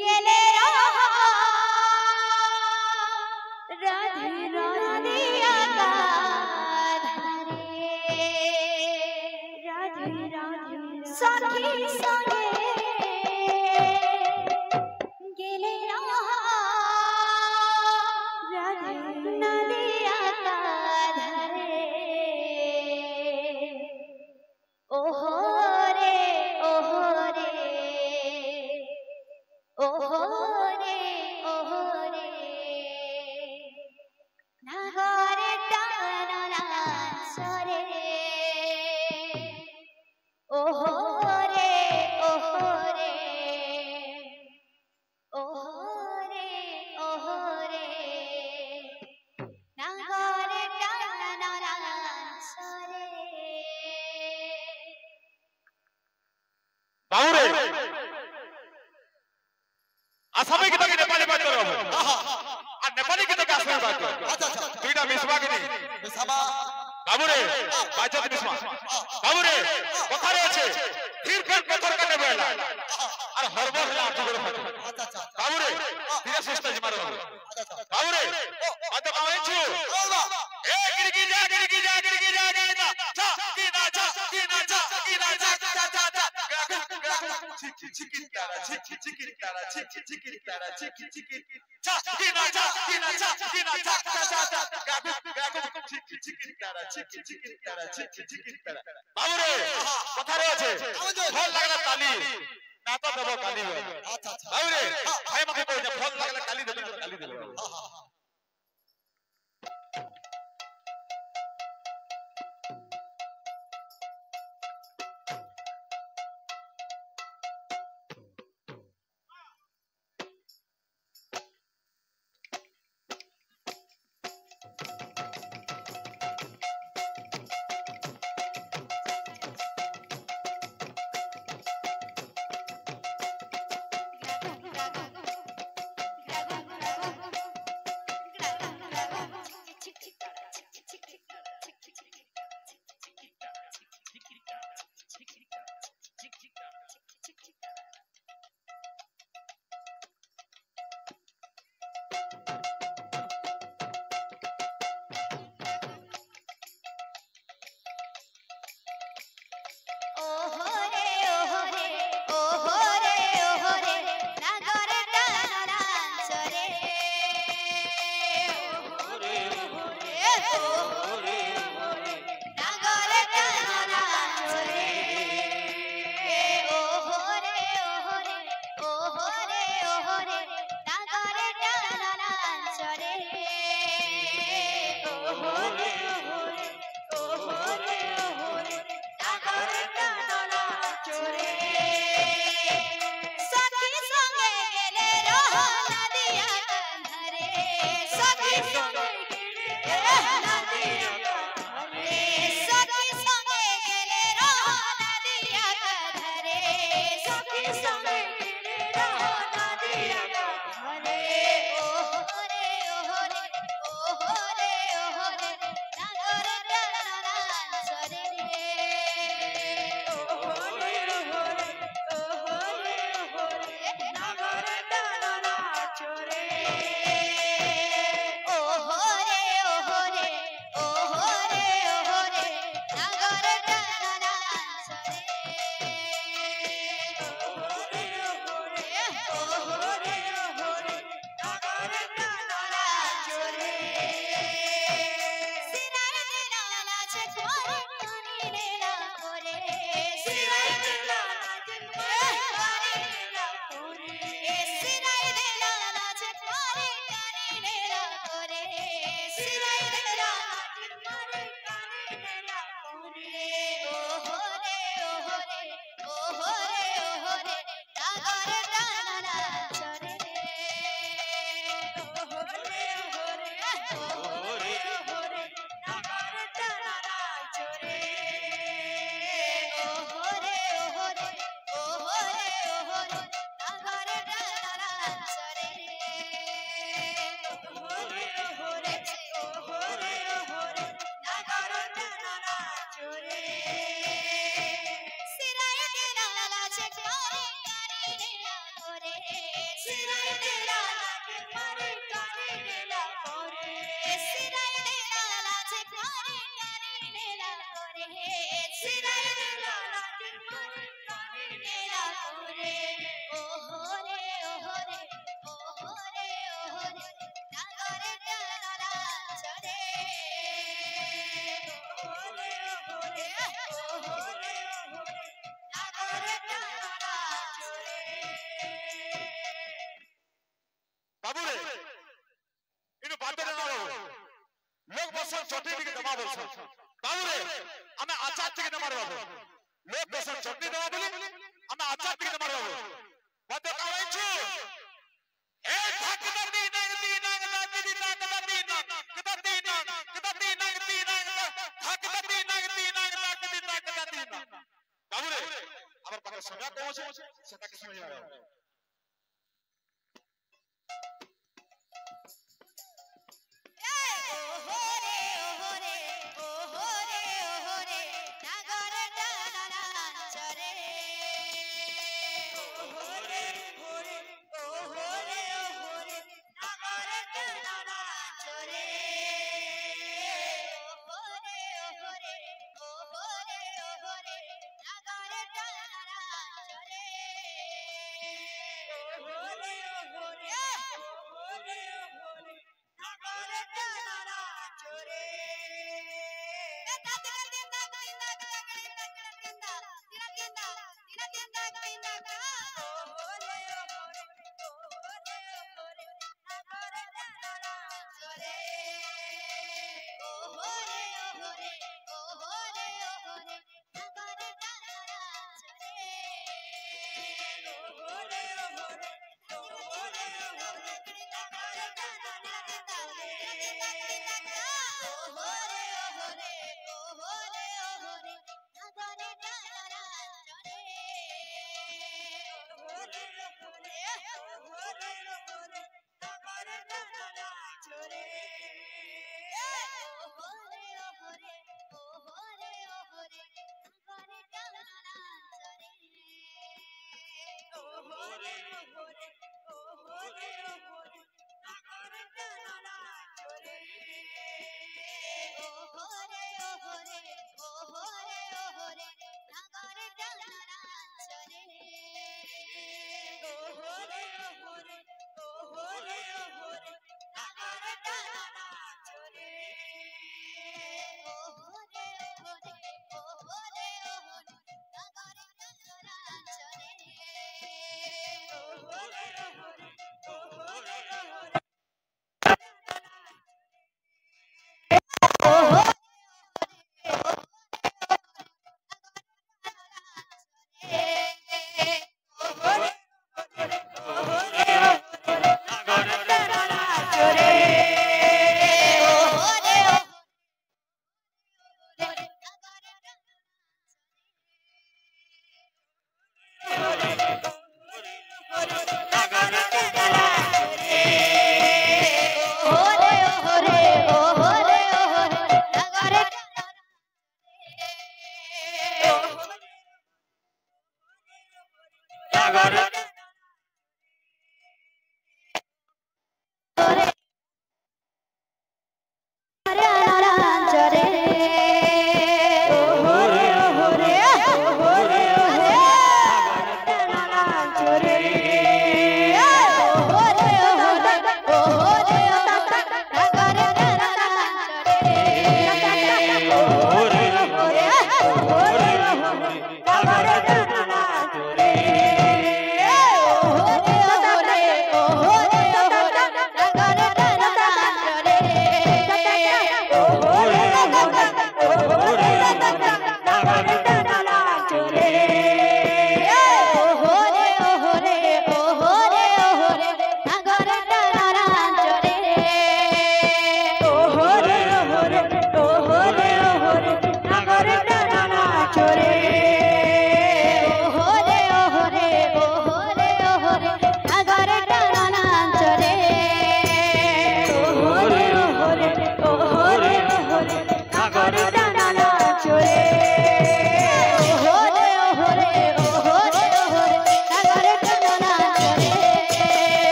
गेले राधे राधे राधे राधे सखी संगे गेले राधे नदिया का धरे ओहो रे ओहो रे ओहो रे ओहो रे नागरे टाना सरे ओहो रे ओहो रे ओहो रे ओहो रे नागरे टाना सरे बाउरे आसामी की तो नेपाली बात करो आ नेपाली की तो काश्मीर बात करो अच्छा अच्छा दुईटा मिसबा के नहीं मिसाबा बाबुरे बाजत मिसबा बाबुरे কথারে আছে फिर पत्थर काटे बेला আর হরবর হলা আটু করে ফাটে अच्छा अच्छा বাবুরে ধীরে সুস্থ জি মারো বাবুরে আতো কাওয়েছু এ গিরগি যা গিরগি যা গিরগি যা গিরগি যা কি না যা কি না যা কি না যা যা যা যা চিকি চিকি তারা চিকি চিকি তারা চিকি চিকি তারা চিকি চিকি যা কি না যা কি না যা কি না যা যা যা যা গাগু গাগু চিকি চিকি তারা চিকি চিকি তারা চিকি চিকি তারা বাবুরে কথারে আছে ভাল লাগলা তালি না তো দেব কালি अच्छा अच्छा বাবুরে ভাই আমাকে কই যে ভাল লাগলা কালি দেব কালি দেব দর্শন চটনি দিকে দেওয়া বলছে বাবুরে আমি আচার থেকে দেওয়া বাবু লোক দর্শন চটনি দেওয়া বলি আমি আচার থেকে দেওয়া বাবু বলতে কামাইছো এই ঢাকনা দিনা দিনা দিনা দিনা দিনা কত দিনা কত দিনা দিনা ঢাকনা দিনা দিনা দিনা দিনা দিনা বাবুরে আমার কথা শোনা কমছে সেটাকে শুনে যাও